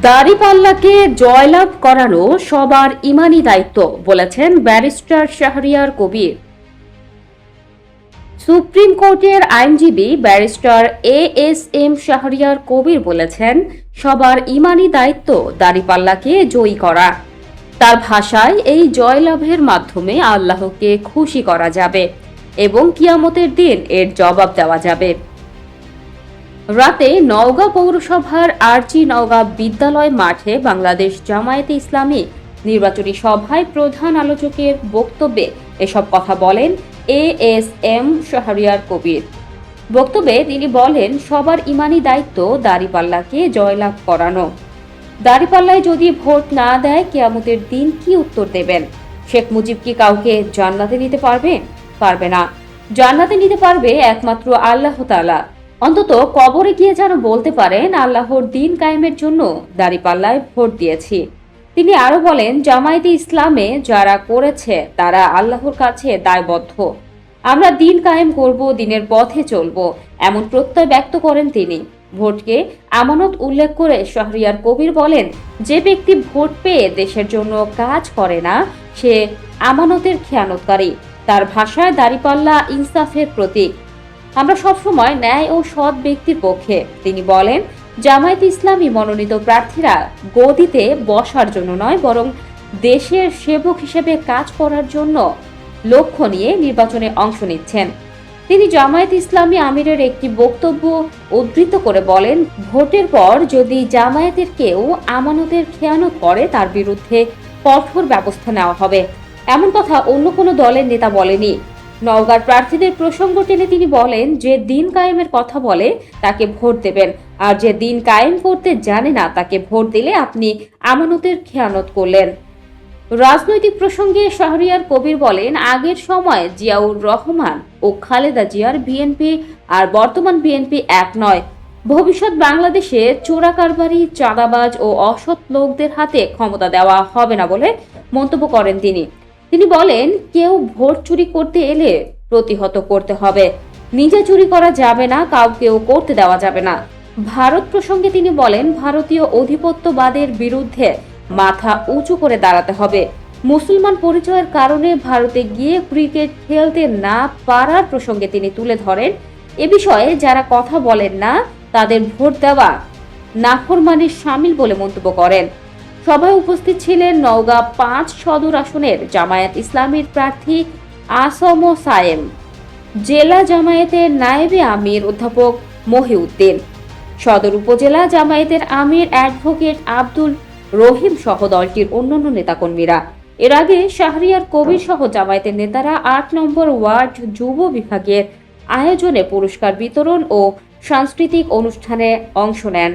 দাড়িপাল্লাকে জয়লাভ করানো সবার ইমানি দায়িত্ব বলেছেন ব্যারিস্টার শাহরিয়ার কবির। সুপ্রিম কোর্টের আইনজীবী ব্যারিস্টার এএসএম শাহরিয়ার কবির বলেছেন, সবার ইমানি দায়িত্ব দাড়িপাল্লাকে জয়ী করা। তার ভাষায়, এই জয়লাভের মাধ্যমে আল্লাহকে খুশি করা যাবে এবং কিয়ামতের দিন এর জবাব দেওয়া যাবে। রাতে নওগাঁ পৌরসভার আরজি নওগাঁ বিদ্যালয় মাঠে বাংলাদেশ জামায়াতে ইসলামী নির্বাচনী সভায় প্রধান আলোচকের বক্তব্যে এসব কথা বলেন এএসএম শাহরিয়ার কবির। বক্তব্যে তিনি বলেন, সবার ইমানি দায়িত্ব দাড়িপাল্লাকে জয়লাভ করানো। দাড়িপাল্লায় যদি ভোট না দেয়, কিয়ামতের দিন কি উত্তর দেবেন? শেখ মুজিব কি কাউকে জান্নাতে নিতে পারবে? পারবে না। জান্নাতে নিতে পারবে একমাত্র আল্লাহ তাআলা। অন্তত কবরে গিয়ে যেন বলতে পারেন, আল্লাহর দিন কায়েমের জন্য দাড়িপাল্লায় ভোট দিয়েছি। তিনি আরো বলেন, জামায়াতে ইসলামে যারা করেছে তারা আল্লাহর কাছে দায়বদ্ধ। আমরা দিন কায়েম করব, দিনের পথে চলব, এমন প্রত্যয় ব্যক্ত করেন তিনি। ভোটকে আমানত উল্লেখ করে শাহরিয়ার কবির বলেন, যে ব্যক্তি ভোট পেয়ে দেশের জন্য কাজ করে না, সে আমানতের খেয়ানতকারী। তার ভাষায়, দাড়িপাল্লা ইনসাফের প্রতীক। আমরা সবসময় ন্যায় ও সৎ ব্যক্তির পক্ষে। তিনি বলেন, জামায়াত ইসলামী মনোনীত প্রার্থীরা গদিতে বসার জন্য নয়, বরং দেশের সেবক হিসেবে কাজ করার জন্য লক্ষ্য নিয়ে নির্বাচনে অংশ নিচ্ছেন। তিনি জামায়াত ইসলামী আমিরের একটি বক্তব্য উদ্ধৃত করে বলেন, ভোটের পর যদি জামায়াতের কেউ আমানতের খেয়ানত করে, তার বিরুদ্ধে কঠোর ব্যবস্থা নেওয়া হবে। এমন কথা অন্য কোনো দলের নেতা বলেনি। নওগাঁর প্রার্থীদের প্রসঙ্গ টেনে তিনি বলেন, যে দিন কায়েমের কথা বলে তাকে ভোট দেবেন, আর যে দিন কায়েম করতে জানে না তাকে ভোট দিলে আপনি আমানতের খেয়ানত করলেন। রাজনৈতিক প্রসঙ্গে শাহরিয়ার কবির বলেন, আগের সময় জিয়াউর রহমান ও খালেদা জিয়ার বিএনপি আর বর্তমান বিএনপি এক নয়। ভবিষ্যৎ বাংলাদেশে চোরাকারবারি, চাঁদাবাজ ও অসৎ লোকদের হাতে ক্ষমতা দেওয়া হবে না বলে মন্তব্য করেন তিনি। তিনি বলেন, কেউ ভোট চুরি করতে এলে প্রতিহত করতে হবে। নিজে চুরি করা যাবে না, কাউকেও করতে দেওয়া যাবে না। ভারত প্রসঙ্গে তিনি বলেন, ভারতীয় অধিপত্যবাদের বিরুদ্ধে মাথা উঁচু করে দাঁড়াতে হবে। মুসলমান পরিচয়ের কারণে ভারতে গিয়ে ক্রিকেট খেলতে না পারার প্রসঙ্গে তিনি তুলে ধরেন, এ বিষয়ে যারা কথা বলেন না, তাদের ভোট দেওয়া নাফরমানির শামিল বলে মন্তব্য করেন। সভায় উপস্থিত ছিলেন নওগাঁ ৫ সদর আসনের জামায়াত ইসলামীর প্রার্থী আসম সায়েম, জেলা জামায়াতের নায়েবে আমির অধ্যাপক মহিউদ্দিন, সদর উপজেলা জামায়াতের আমির অ্যাডভোকেট আব্দুল রহিম সহ দলটির অন্যান্য নেতাকর্মীরা। এর আগে শাহরিয়ার কবির সহ জামায়াতের নেতারা ৮ নম্বর ওয়ার্ড যুব বিভাগের আয়োজনে পুরস্কার বিতরণ ও সাংস্কৃতিক অনুষ্ঠানে অংশ নেন।